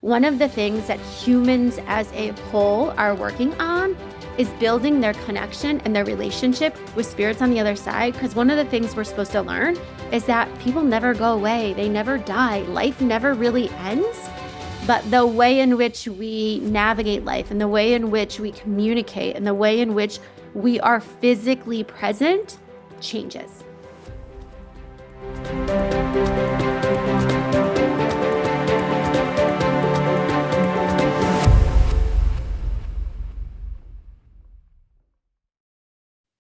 one of the things that humans as a whole are working on is building their connection and their relationship with spirits on the other side. Because one of the things we're supposed to learn is that people never go away. They never die. Life never really ends. But the way in which we navigate life and the way in which we communicate and the way in which we are physically present changes.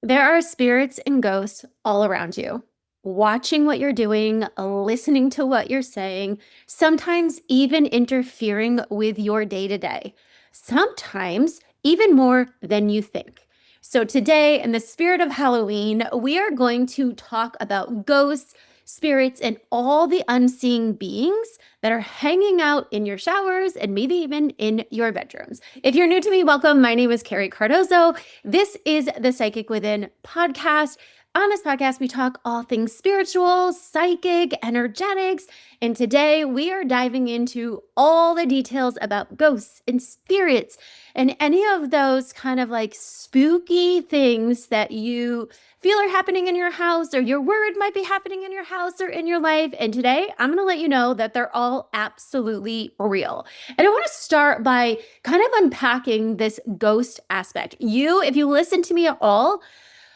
There are spirits and ghosts all around you, watching what you're doing, listening to what you're saying, sometimes even interfering with your day to day, sometimes even more than you think. So, today, in the spirit of Halloween, we are going to talk about ghosts, spirits, and all the unseen beings that are hanging out in your showers and maybe even in your bedrooms. If you're new to me, welcome. My name is Carrie Cardozo. This is the Psychic Within podcast. On this podcast, we talk all things spiritual, psychic, energetics, and today we are diving into all the details about ghosts and spirits and any of those kind of like spooky things that you feel are happening in your house or you're worried might be happening in your house or in your life. And today I'm going to let you know that they're all absolutely real. And I want to start by kind of unpacking this ghost aspect. If you listen to me at all,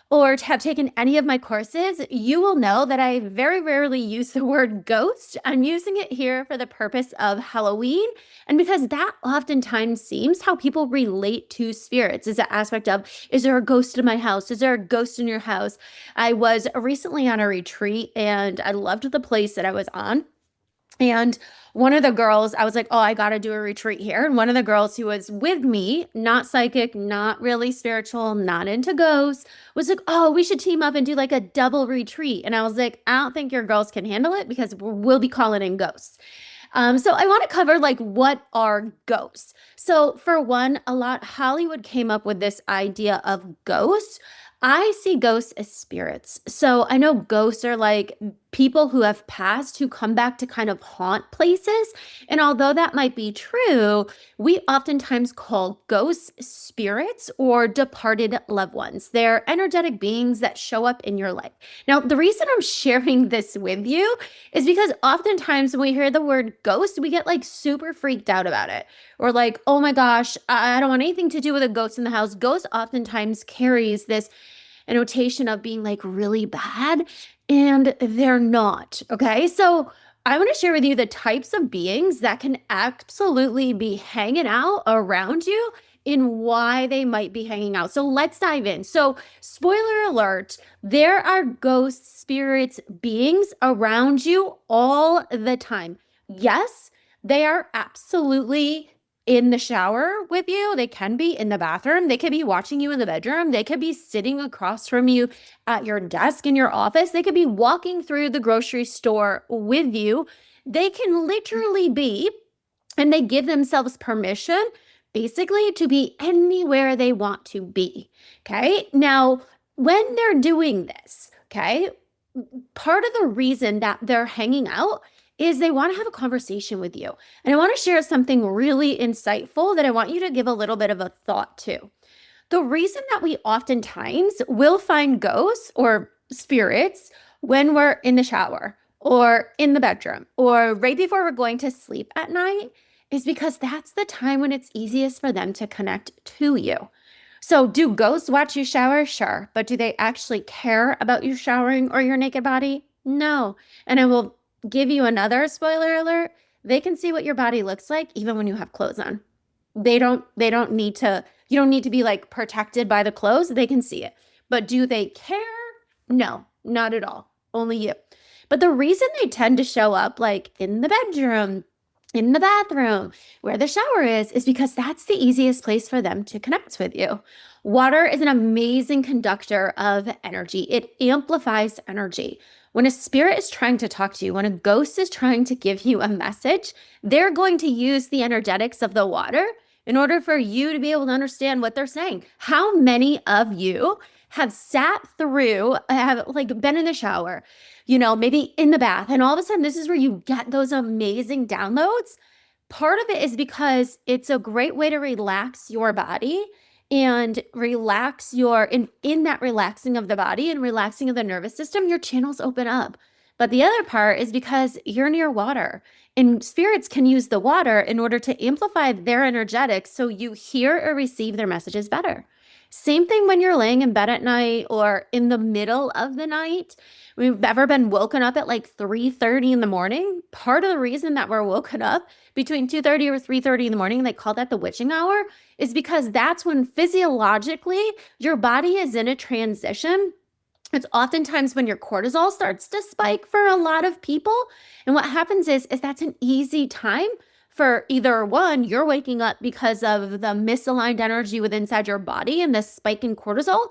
or have taken any of my courses, you will know that I very rarely use the word ghost. I'm using it here for the purpose of Halloween, and because that oftentimes seems how people relate to spirits, is the aspect of, is there a ghost in my house? Is there a ghost in your house? I was recently on a retreat, and I loved the place that I was on. And one of the girls, I was like, oh, I got to do a retreat here. And one of the girls who was with me, not psychic, not really spiritual, not into ghosts, was like, oh, we should team up and do like a double retreat. And I was like, I don't think your girls can handle it because we'll be calling in ghosts. So I want to cover like what are ghosts. So for one, Hollywood came up with this idea of ghosts. I see ghosts as spirits. So I know ghosts are like people who have passed who come back to kind of haunt places. And although that might be true, we oftentimes call ghosts spirits or departed loved ones. They're energetic beings that show up in your life. Now, the reason I'm sharing this with you is because oftentimes when we hear the word ghost, we get like super freaked out about it. Or like, oh my gosh, I don't want anything to do with a ghost in the house. Ghost oftentimes carries this annotation of being like really bad, and they're not. Okay. So I want to share with you the types of beings that can absolutely be hanging out around you and why they might be hanging out. So let's dive in. So, spoiler alert, there are ghost spirits, beings around you all the time. Yes, they are absolutely in the shower with you. They can be in the bathroom. They could be watching you in the bedroom. They could be sitting across from you at your desk in your office. They could be walking through the grocery store with you. They can literally be, and they give themselves permission basically to be anywhere they want to be. Okay. Now, when they're doing this, okay, part of the reason that they're hanging out is they want to have a conversation with you. And I want to share something really insightful that I want you to give a little bit of a thought to. The reason that we oftentimes will find ghosts or spirits when we're in the shower or in the bedroom or right before we're going to sleep at night is because that's the time when it's easiest for them to connect to you. So do ghosts watch you shower? Sure. But do they actually care about you showering or your naked body? No. And I will give you another spoiler alert. They can see what your body looks like even when you have clothes on. They don't need to, you don't need to be like protected by the clothes. They can see it. But do they care? No, not at all. Only you. But the reason they tend to show up like in the bedroom, in the bathroom, where the shower is because that's the easiest place for them to connect with you. Water is an amazing conductor of energy. It amplifies energy. When a spirit is trying to talk to you, when a ghost is trying to give you a message, they're going to use the energetics of the water in order for you to be able to understand what they're saying. How many of you have sat through, have like been in the shower, maybe in the bath, and all of a sudden this is where you get those amazing downloads? Part of it is because it's a great way to relax your body and relax in that relaxing of the body and relaxing of the nervous system, your channels open up. But the other part is because you're near water, and spirits can use the water in order to amplify their energetics so you hear or receive their messages better. Same thing when you're laying in bed at night or in the middle of the night. We've ever been woken up at like 3:30 in the morning. Part of the reason that we're woken up between 2:30 or 3:30 in the morning, they call that the witching hour, is because that's when physiologically your body is in a transition. It's oftentimes when your cortisol starts to spike for a lot of people. And what happens is that's an easy time for either one, you're waking up because of the misaligned energy within inside your body and the spike in cortisol.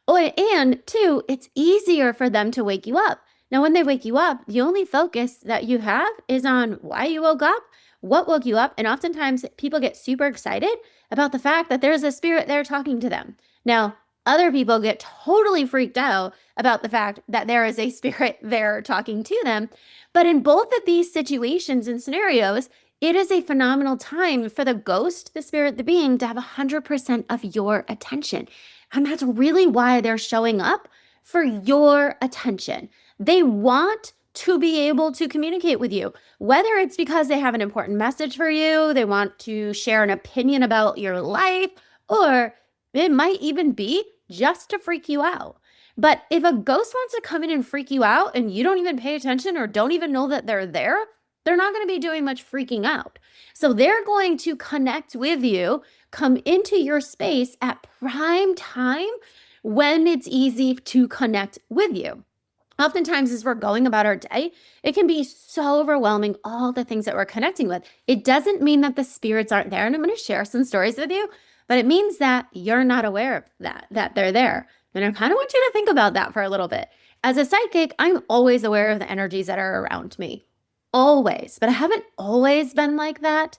And two, it's easier for them to wake you up. Now, when they wake you up, the only focus that you have is on why you woke up, what woke you up. And oftentimes people get super excited about the fact that there's a spirit there talking to them. Now, other people get totally freaked out about the fact that there is a spirit there talking to them. But in both of these situations and scenarios, it is a phenomenal time for the ghost, the spirit, the being to have 100% of your attention. And that's really why they're showing up, for your attention. They want to be able to communicate with you, whether it's because they have an important message for you, they want to share an opinion about your life, or it might even be just to freak you out. But if a ghost wants to come in and freak you out and you don't even pay attention or don't even know that they're there, they're not going to be doing much freaking out. So they're going to connect with you, come into your space at prime time when it's easy to connect with you. Oftentimes, as we're going about our day, it can be so overwhelming, all the things that we're connecting with. It doesn't mean that the spirits aren't there, and I'm going to share some stories with you, but it means that you're not aware of that they're there. And I kind of want you to think about that for a little bit. As a psychic, I'm always aware of the energies that are around me. Always. But I haven't always been like that.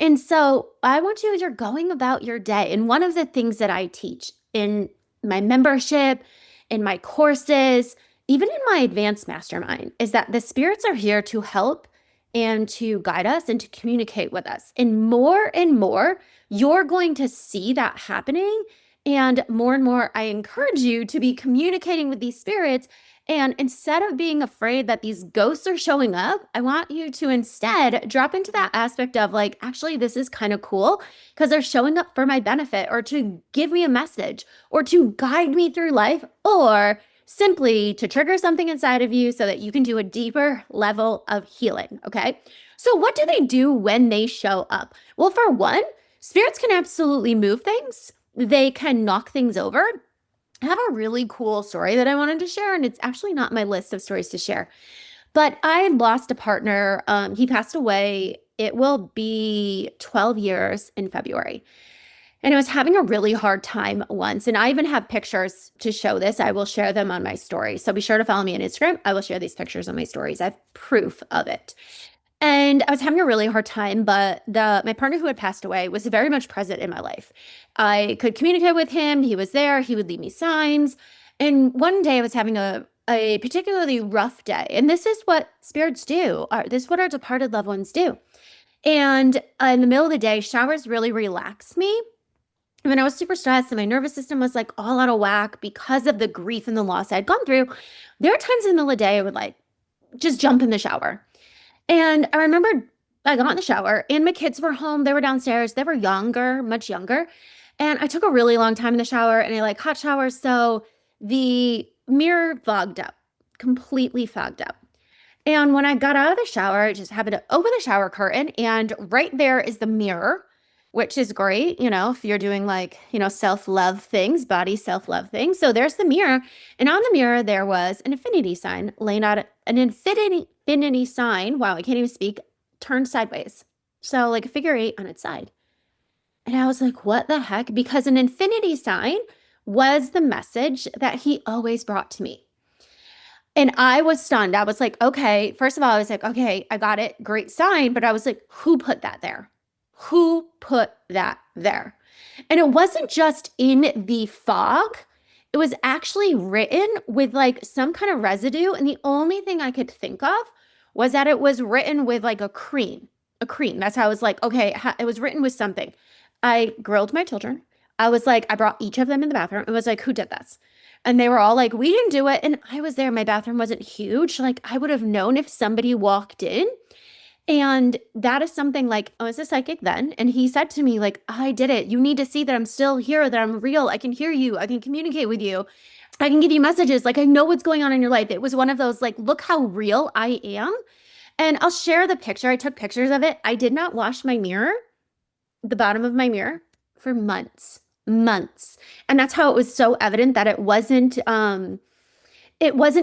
And so I want you, as you're going about your day, and one of the things that I teach in my membership, in my courses, even in my advanced mastermind, is that the spirits are here to help and to guide us and to communicate with us. And more, you're going to see that happening. And more, I encourage you to be communicating with these spirits. And instead of being afraid that these ghosts are showing up, I want you to instead drop into that aspect of like, actually, this is kind of cool because they're showing up for my benefit, or to give me a message, or to guide me through life, or simply to trigger something inside of you so that you can do a deeper level of healing. Okay. So what do they do when they show up? Well, for one, spirits can absolutely move things. They can knock things over. I have a really cool story that I wanted to share, and it's actually not my list of stories to share. But I lost a partner. He passed away. It will be 12 years in February. And I was having a really hard time once. And I even have pictures to show this. I will share them on my story. So be sure to follow me on Instagram. I will share these pictures on my stories. I have proof of it. And I was having a really hard time, but my partner who had passed away was very much present in my life. I could communicate with him. He was there. He would leave me signs. And one day I was having a particularly rough day. And this is what spirits do. This is what our departed loved ones do. And in the middle of the day, showers really relax me. When I was super stressed and my nervous system was like all out of whack because of the grief and the loss I had gone through, there were times in the middle of the day I would like just jump in the shower. And I remember I got in the shower and my kids were home. They were downstairs. They were younger, much younger. And I took a really long time in the shower, and I like hot showers. So the mirror fogged up, completely fogged up. And when I got out of the shower, I just happened to open the shower curtain, and right there is the mirror, which is great, if you're doing like, self-love things, body self-love things. So there's the mirror. And on the mirror, there was an infinity sign laying out, an infinity sign. Wow, I can't even speak, turned sideways. So like a figure 8 on its side. And I was like, what the heck? Because an infinity sign was the message that he always brought to me. And I was stunned. I was like, okay, first of all, I was like, okay, I got it. Great sign. But I was like, who put that there? Who put that there? And it wasn't just in the fog. It was actually written with like some kind of residue. And the only thing I could think of was that it was written with like a cream. a cream. That's how I was like, okay, it was written with something. I grilled my children. I was like, I brought each of them in the bathroom and was like, who did this? And they were all like, we didn't do it. And I was there. My bathroom wasn't huge. Like, I would have known if somebody walked in. And that is something like, I was a psychic then. And he said to me, like, I did it. You need to see that I'm still here, that I'm real. I can hear you. I can communicate with you. I can give you messages. Like, I know what's going on in your life. It was one of those, like, look how real I am. And I'll share the picture. I took pictures of it. I did not wash my mirror, the bottom of my mirror, for months, months. And that's how it was so evident that it wasn't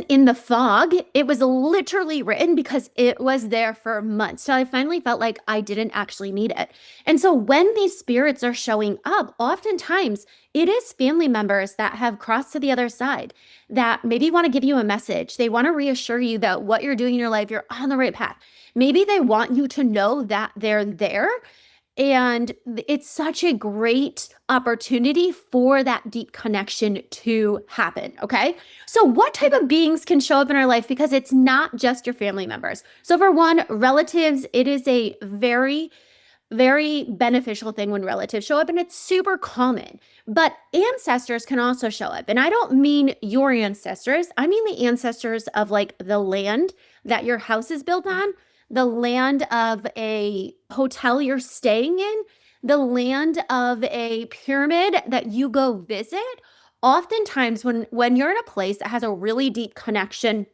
in the fog. It was literally written because it was there for months. So I finally felt like I didn't actually need it. And so when these spirits are showing up, oftentimes it is family members that have crossed to the other side that maybe want to give you a message. They want to reassure you that what you're doing in your life, you're on the right path. Maybe they want you to know that they're there, and it's such a great opportunity for that deep connection to happen. Okay. So, what type of beings can show up in our life? Because it's not just your family members. So, for one, relatives, it is a very very beneficial thing when relatives show up, and it's super common. But ancestors can also show up. And I don't mean your ancestors, I mean the ancestors of like the land that your house is built on, the land of a hotel you're staying in, the land of a pyramid that you go visit. Oftentimes, when you're in a place that has a really deep connection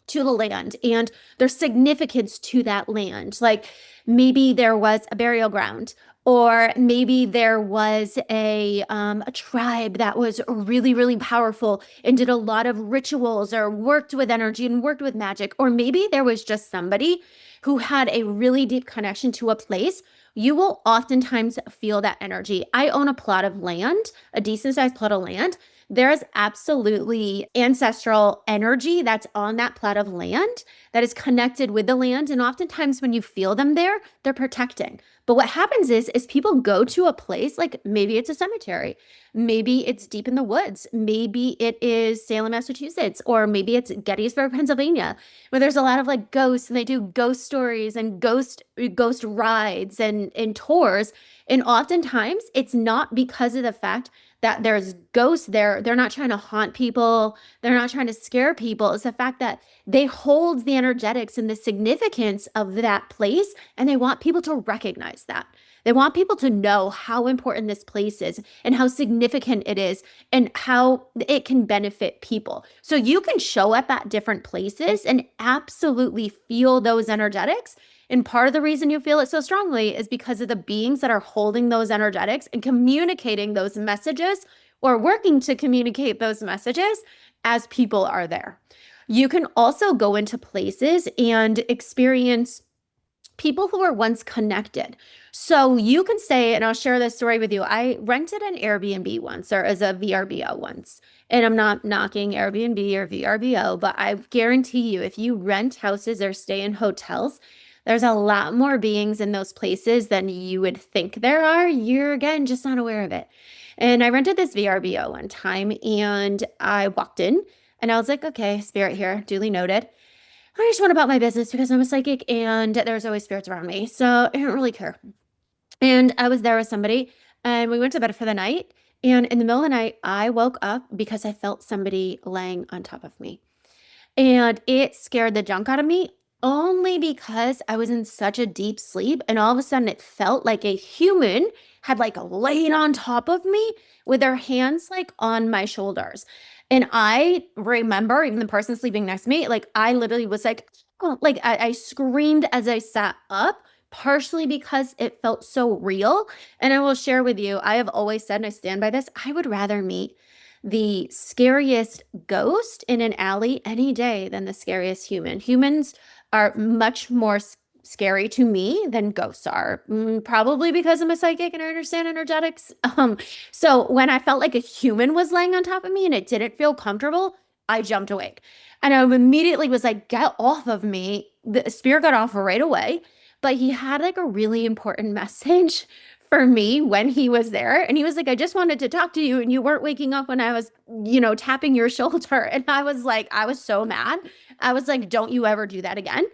to the land and there's significance to that land. Like maybe there was a burial ground, or maybe there was a tribe that was really, really powerful and did a lot of rituals or worked with energy and worked with magic. Or maybe there was just somebody who had a really deep connection to a place. You will oftentimes feel that energy. I own a plot of land, a decent sized plot of land. There's absolutely ancestral energy that's on that plot of land that is connected with the land. And oftentimes when you feel them there, they're protecting. But what happens is people go to a place, like maybe it's a cemetery, maybe it's deep in the woods, maybe it is Salem, Massachusetts, or maybe it's Gettysburg, Pennsylvania, where there's a lot of like ghosts, and they do ghost stories and ghost rides and tours. And oftentimes it's not because of the fact that there's ghosts there. They're not trying to haunt people. They're not trying to scare people. It's the fact that they hold the energetics and the significance of that place, and they want people to recognize that. They want people to know how important this place is and how significant it is and how it can benefit people. So you can show up at different places and absolutely feel those energetics. And part of the reason you feel it so strongly is because of the beings that are holding those energetics and communicating those messages, or working to communicate those messages as people are there. You can also go into places and experience people who were once connected. So you can say, and I'll share this story with you. I rented an Airbnb once, or as a VRBO once. And I'm not knocking Airbnb or VRBO, but I guarantee you, if you rent houses or stay in hotels, there's a lot more beings in those places than you would think there are. You're, again, just not aware of it. And I rented this VRBO one time, and I walked in and I was like, okay, spirit here, duly noted. I just went about my business because I'm a psychic and there's always spirits around me. So I don't really care. And I was there with somebody and we went to bed for the night. And in the middle of the night, I woke up because I felt somebody laying on top of me. And it scared the junk out of me, only because I was in such a deep sleep. And all of a sudden, it felt like a human had like laid on top of me with their hands like on my shoulders. And I remember, even the person sleeping next to me, like I literally was like, oh, like I screamed as I sat up, partially because it felt so real. And I will share with you, I have always said, and I stand by this, I would rather meet the scariest ghost in an alley any day than the scariest human. Humans are much more scary to me than ghosts are, probably because I'm a psychic and I understand energetics. So when I felt like a human was laying on top of me and it didn't feel comfortable, I jumped awake. And I immediately was like, get off of me. The spirit got off right away, but he had like a really important message for me when he was there. And he was like, I just wanted to talk to you, and you weren't waking up when I was, tapping your shoulder. And I was like, I was so mad. I was like, don't you ever do that again.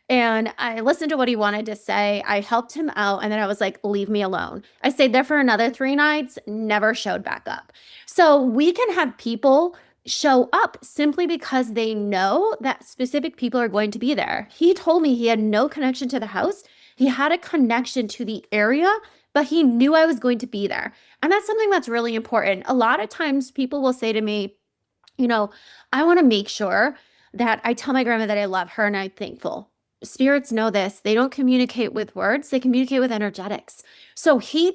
And I listened to what he wanted to say. I helped him out. And then I was like, leave me alone. I stayed there for another 3 nights, never showed back up. So we can have people show up simply because they know that specific people are going to be there. He told me he had no connection to the house. He had a connection to the area, but he knew I was going to be there. And that's something that's really important. A lot of times people will say to me, you know, I want to make sure that I tell my grandma that I love her and I'm thankful. Spirits know this. They don't communicate with words, they communicate with energetics. So he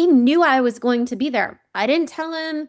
knew I was going to be there. I didn't tell him,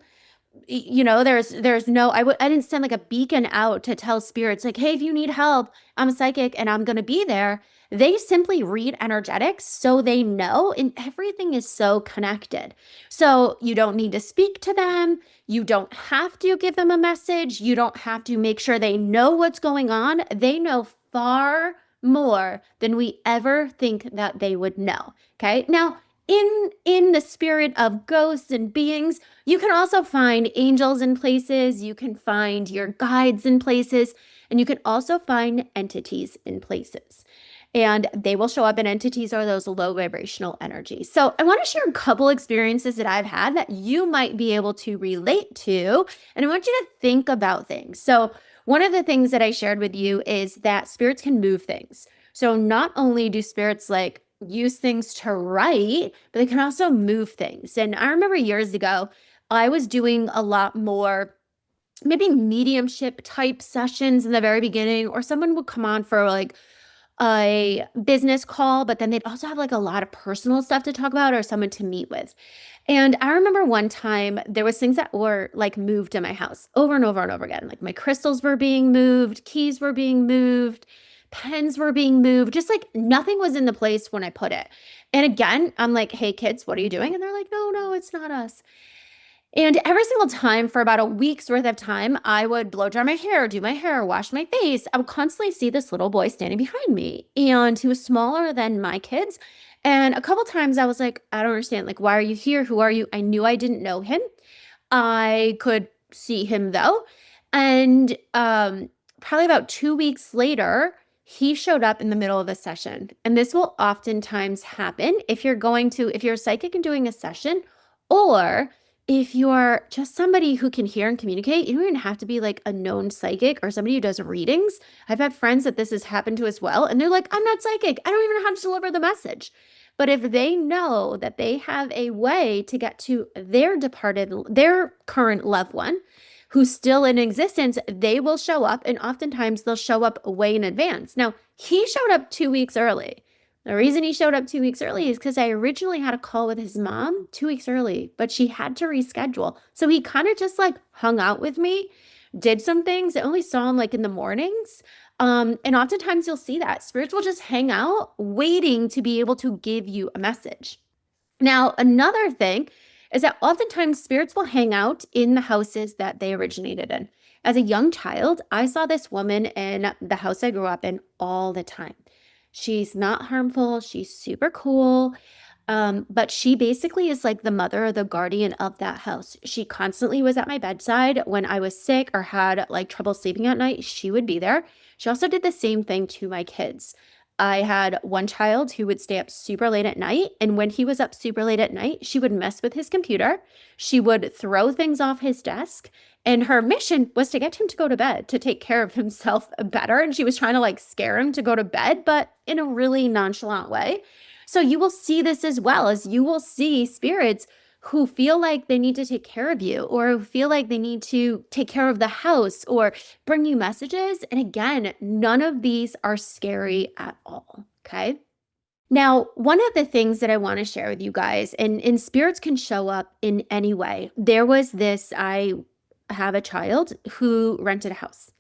there's no, I didn't send like a beacon out to tell spirits like, hey, if you need help, I'm a psychic and I'm going to be there. They simply read energetics, so they know, and everything is so connected. So you don't need to speak to them. You don't have to give them a message. You don't have to make sure they know what's going on. They know far more than we ever think that they would know. Okay. Now, in the spirit of ghosts and beings, you can also find angels in places, you can find your guides in places, and you can also find entities in places. And they will show up, in entities are those low vibrational energies. So I want to share a couple experiences that I've had that you might be able to relate to. And I want you to think about things. So one of the things that I shared with you is that spirits can move things. So not only do spirits like use things to write, but they can also move things. And I remember years ago, I was doing a lot more maybe mediumship type sessions in the very beginning, or someone would come on for like a business call, but then they'd also have like a lot of personal stuff to talk about or someone to meet with. And I remember one time there was things that were like moved in my house over and over and over again. Like my crystals were being moved, keys were being moved, pens were being moved, just like nothing was in the place when I put it. And again, I'm like, hey kids, what are you doing? And they're like, no, no, it's not us. And every single time for about a week's worth of time, I would blow dry my hair, do my hair, wash my face. I would constantly see this little boy standing behind me. And he was smaller than my kids. And a couple times I was like, I don't understand. Like, why are you here? Who are you? I knew I didn't know him. I could see him though. And probably about 2 weeks later, he showed up in the middle of a session. And this will oftentimes happen if you're psychic and doing a session, or if you're just somebody who can hear and communicate. You don't even have to be like a known psychic or somebody who does readings. I've had friends that this has happened to as well. And they're like, I'm not psychic. I don't even know how to deliver the message. But if they know that they have a way to get to their current loved one who's still in existence, they will show up, and oftentimes they'll show up way in advance. Now, he showed up 2 weeks early. The reason he showed up 2 weeks early is because I originally had a call with his mom 2 weeks early, but she had to reschedule. So he kind of just like hung out with me, did some things. I only saw him like in the mornings. And oftentimes you'll see that spirits will just hang out waiting to be able to give you a message. Now, another thing is that oftentimes spirits will hang out in the houses that they originated in. As a young child, I saw this woman in the house I grew up in all the time. She's not harmful, she's super cool. But she basically is like the mother or the guardian of that house. She constantly was at my bedside when I was sick or had like trouble sleeping at night. She would be there. She also did the same thing to my kids. I had one child who would stay up super late at night. And when he was up super late at night, she would mess with his computer. She would throw things off his desk. And her mission was to get him to go to bed, to take care of himself better. And she was trying to like scare him to go to bed, but in a really nonchalant way. So you will see this as well, as you will see spirits who feel like they need to take care of you, or who feel like they need to take care of the house or bring you messages. And again, none of these are scary at all. Okay. Now, one of the things that I want to share with you guys, and spirits can show up in any way. I have a child who rented a house.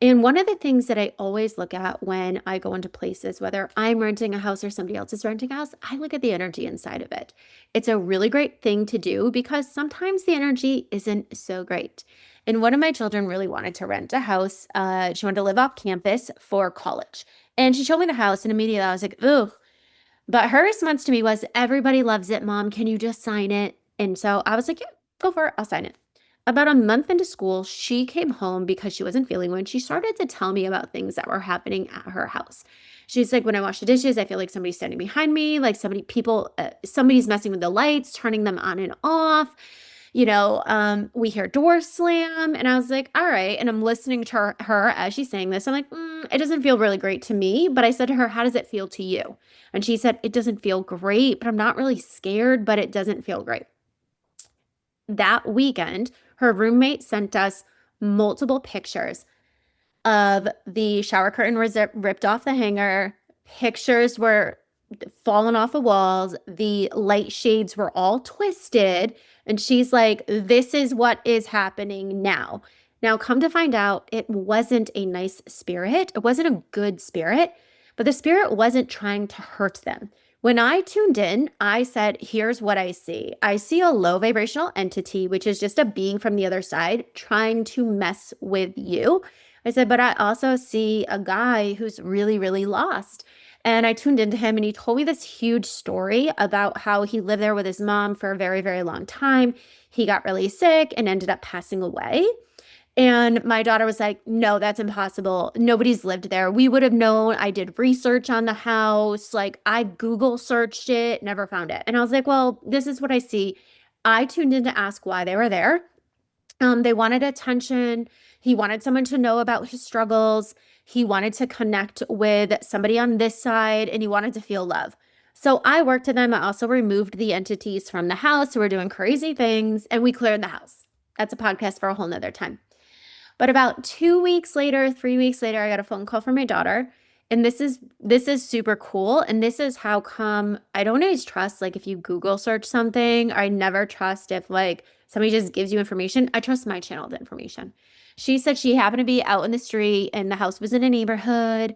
And one of the things that I always look at when I go into places, whether I'm renting a house or somebody else is renting a house, I look at the energy inside of it. It's a really great thing to do because sometimes the energy isn't so great. And one of my children really wanted to rent a house. She wanted to live off campus for college. And she showed me the house, and immediately I was like, ugh. But her response to me was, everybody loves it, Mom. Can you just sign it? And so I was like, yeah, go for it. I'll sign it. About a month into school, she came home because she wasn't feeling well, and she started to tell me about things that were happening at her house. She's like, when I wash the dishes, I feel like somebody's standing behind me, like somebody's messing with the lights, turning them on and off. We hear doors slam, and I was like, all right. And I'm listening to her as she's saying this. I'm like, it doesn't feel really great to me. But I said to her, how does it feel to you? And she said, it doesn't feel great, but I'm not really scared, but it doesn't feel great. That weekend, her roommate sent us multiple pictures of the shower curtain was ripped off the hanger. Pictures were fallen off the walls. The light shades were all twisted. And she's like, this is what is happening now. Now, come to find out, it wasn't a nice spirit. It wasn't a good spirit, but the spirit wasn't trying to hurt them. When I tuned in, I said, here's what I see. I see a low vibrational entity, which is just a being from the other side trying to mess with you. I said, but I also see a guy who's really, really lost. And I tuned into him and he told me this huge story about how he lived there with his mom for a very, very long time. He got really sick and ended up passing away. And my daughter was like, no, that's impossible. Nobody's lived there. We would have known. I did research on the house. Like I Google searched it, never found it. And I was like, well, this is what I see. I tuned in to ask why they were there. They wanted attention. He wanted someone to know about his struggles. He wanted to connect with somebody on this side and he wanted to feel love. So I worked to them. I also removed the entities from the house who were doing crazy things and we cleared the house. That's a podcast for a whole nother time. But about 2 weeks later, 3 weeks later, I got a phone call from my daughter. And this is super cool. And this is how come I don't always trust, like if you Google search something, I never trust if like somebody just gives you information. I trust my channeled information. She said she happened to be out in the street and the house was in a neighborhood.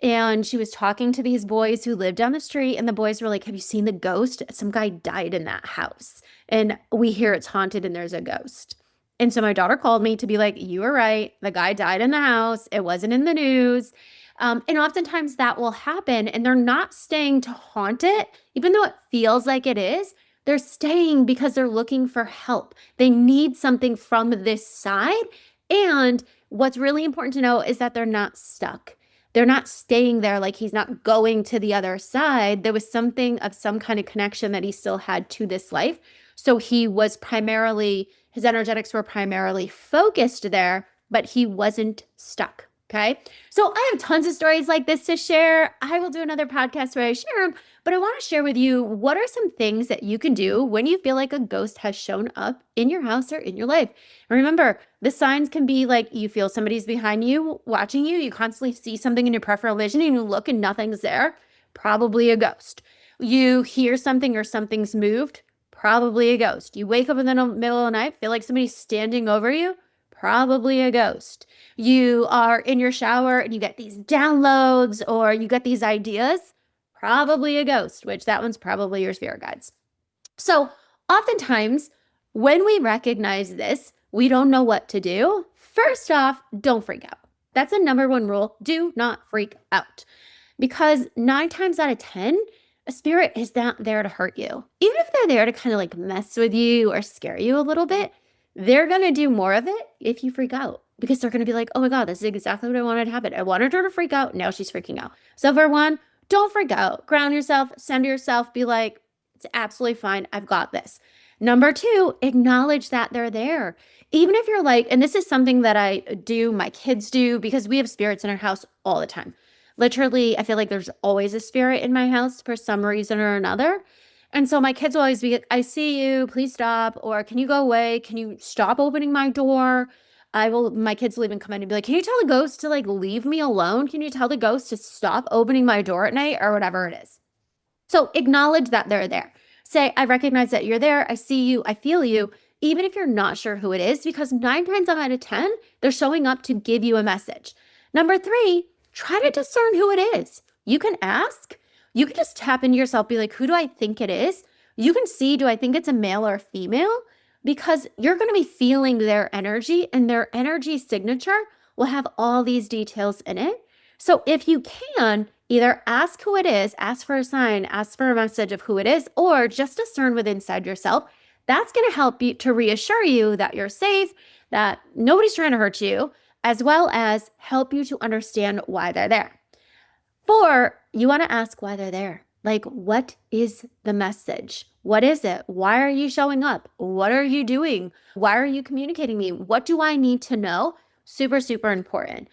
And she was talking to these boys who lived down the street. And the boys were like, have you seen the ghost? Some guy died in that house. And we hear it's haunted and there's a ghost. And so my daughter called me to be like, you were right. The guy died in the house. It wasn't in the news. And oftentimes that will happen and they're not staying to haunt it, even though it feels like it is. They're staying because they're looking for help. They need something from this side. And what's really important to know is that they're not stuck. They're not staying there like he's not going to the other side. There was something of some kind of connection that he still had to this life. So his energetics were primarily focused there, but he wasn't stuck. Okay. So I have tons of stories like this to share. I will do another podcast where I share them, but I want to share with you what are some things that you can do when you feel like a ghost has shown up in your house or in your life. And remember, the signs can be like you feel somebody's behind you watching you. You constantly see something in your peripheral vision and you look and nothing's there. Probably a ghost. You hear something or something's moved. Probably a ghost. You wake up in the middle of the night, feel like somebody's standing over you. Probably a ghost. You are in your shower and you get these downloads or you get these ideas. Probably a ghost, which that one's probably your spirit guides. So oftentimes when we recognize this, we don't know what to do. First off, don't freak out. That's a number one rule. Do not freak out. Because 9 times out of 10, a spirit is not there to hurt you. Even if they're there to kind of like mess with you or scare you a little bit, they're going to do more of it if you freak out because they're going to be like, oh my God, this is exactly what I wanted to happen. I wanted her to freak out. Now she's freaking out. So for one, don't freak out. Ground yourself, center yourself, be like, it's absolutely fine. I've got this. Number 2, acknowledge that they're there. Even if you're like, and this is something that I do, my kids do, because we have spirits in our house all the time. Literally, I feel like there's always a spirit in my house for some reason or another. And so my kids will always be like, I see you, please stop. Or can you go away? Can you stop opening my door? My kids will even come in and be like, can you tell the ghost to like leave me alone? Can you tell the ghost to stop opening my door at night or whatever it is? So acknowledge that they're there. Say, I recognize that you're there. I see you. I feel you. Even if you're not sure who it is, because 9 times out of 10, they're showing up to give you a message. Number 3, try to discern who it is. You can ask. You can just tap into yourself, be like, who do I think it is? You can see, do I think it's a male or a female? Because you're going to be feeling their energy and their energy signature will have all these details in it. So if you can, either ask who it is, ask for a sign, ask for a message of who it is, or just discern within inside yourself That's going to help you to reassure you that you're safe, that nobody's trying to hurt you, as well as help you to understand why they're there. 4, you want to ask why they're there. Like, what is the message? What is it? Why are you showing up? What are you doing? Why are you communicating me? What do I need to know? Super, super important.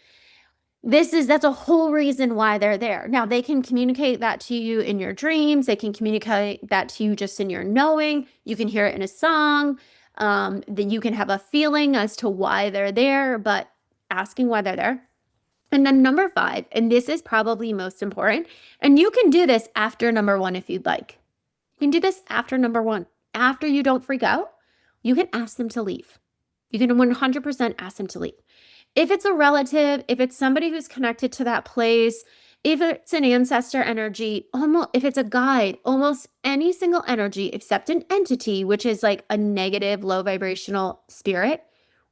That's a whole reason why they're there. Now, they can communicate that to you in your dreams. They can communicate that to you just in your knowing. You can hear it in a song. Then you can have a feeling as to why they're there, but asking why they're there. And then number 5, and this is probably most important, and you can do this after number 1 if you'd like. You can do this after number 1. After you don't freak out, you can ask them to leave. You can 100% ask them to leave. If it's a relative, if it's somebody who's connected to that place, if it's an ancestor energy, if it's a guide, almost any single energy except an entity, which is like a negative, low vibrational spirit,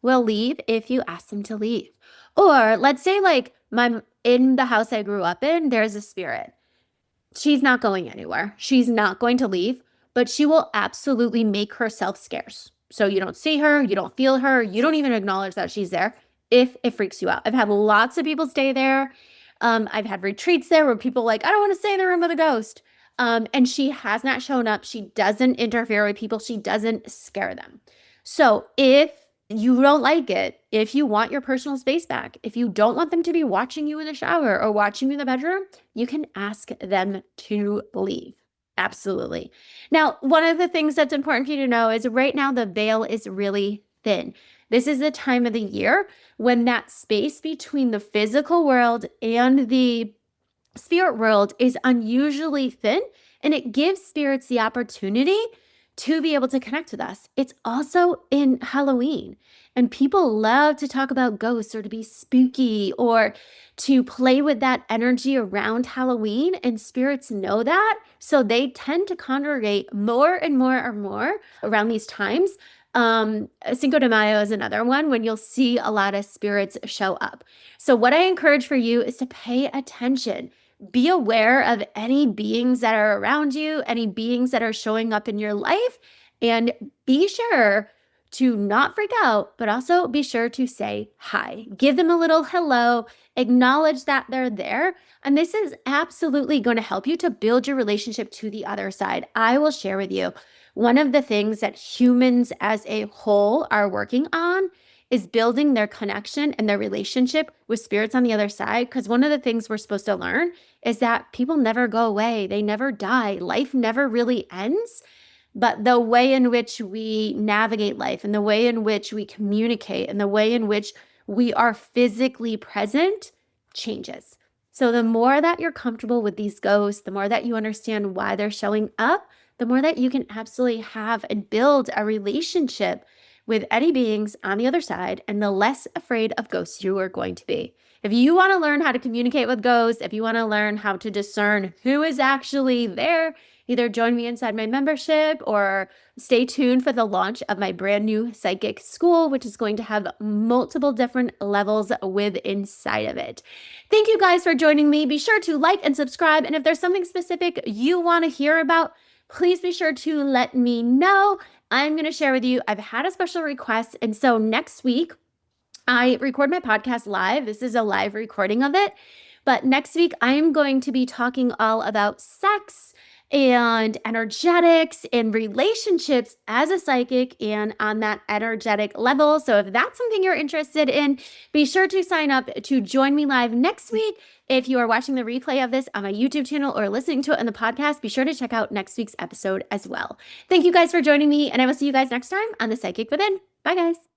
will leave if you ask them to leave. Or let's say like in the house I grew up in, there's a spirit. She's not going anywhere. She's not going to leave, but she will absolutely make herself scarce. So you don't see her, you don't feel her, you don't even acknowledge that she's there if it freaks you out. I've had lots of people stay there. I've had retreats there where people are like, I don't want to stay in the room with a ghost. And she has not shown up. She doesn't interfere with people. She doesn't scare them. So if you don't like it, if you want your personal space back, if you don't want them to be watching you in the shower or watching you in the bedroom, you can ask them to leave. Absolutely. Now, one of the things that's important for you to know is right now the veil is really thin. This is the time of the year when that space between the physical world and the spirit world is unusually thin, and it gives spirits the opportunity to be able to connect with us. It's also in Halloween, and people love to talk about ghosts or to be spooky or to play with that energy around Halloween, and spirits know that. So they tend to congregate more and more and more around these times. Cinco de Mayo is another one when you'll see a lot of spirits show up. So what I encourage for you is to pay attention. Be aware of any beings that are around you, any beings that are showing up in your life, and be sure to not freak out, but also be sure to say hi. Give them a little hello, acknowledge that they're there, and this is absolutely going to help you to build your relationship to the other side. I will share with you one of the things that humans as a whole are working on is building their connection and their relationship with spirits on the other side. Because one of the things we're supposed to learn is that people never go away. They never die. Life never really ends. But the way in which we navigate life and the way in which we communicate and the way in which we are physically present changes. So the more that you're comfortable with these ghosts, the more that you understand why they're showing up, the more that you can absolutely have and build a relationship with any beings on the other side, and the less afraid of ghosts you are going to be. If you want to learn how to communicate with ghosts, if you want to learn how to discern who is actually there, either join me inside my membership or stay tuned for the launch of my brand new psychic school, which is going to have multiple different levels with inside of it. Thank you guys for joining me. Be sure to like and subscribe. And if there's something specific you want to hear about, please be sure to let me know. I'm going to share with you, I've had a special request. And so next week, I record my podcast live. This is a live recording of it. But next week, I'm going to be talking all about sex and energetics and relationships as a psychic and on that energetic level. So if that's something you're interested in, be sure to sign up to join me live next week. If you are watching the replay of this on my YouTube channel or listening to it on the podcast, be sure to check out next week's episode as well. Thank you guys for joining me, and I will see you guys next time on The Psychic Within. Bye, guys.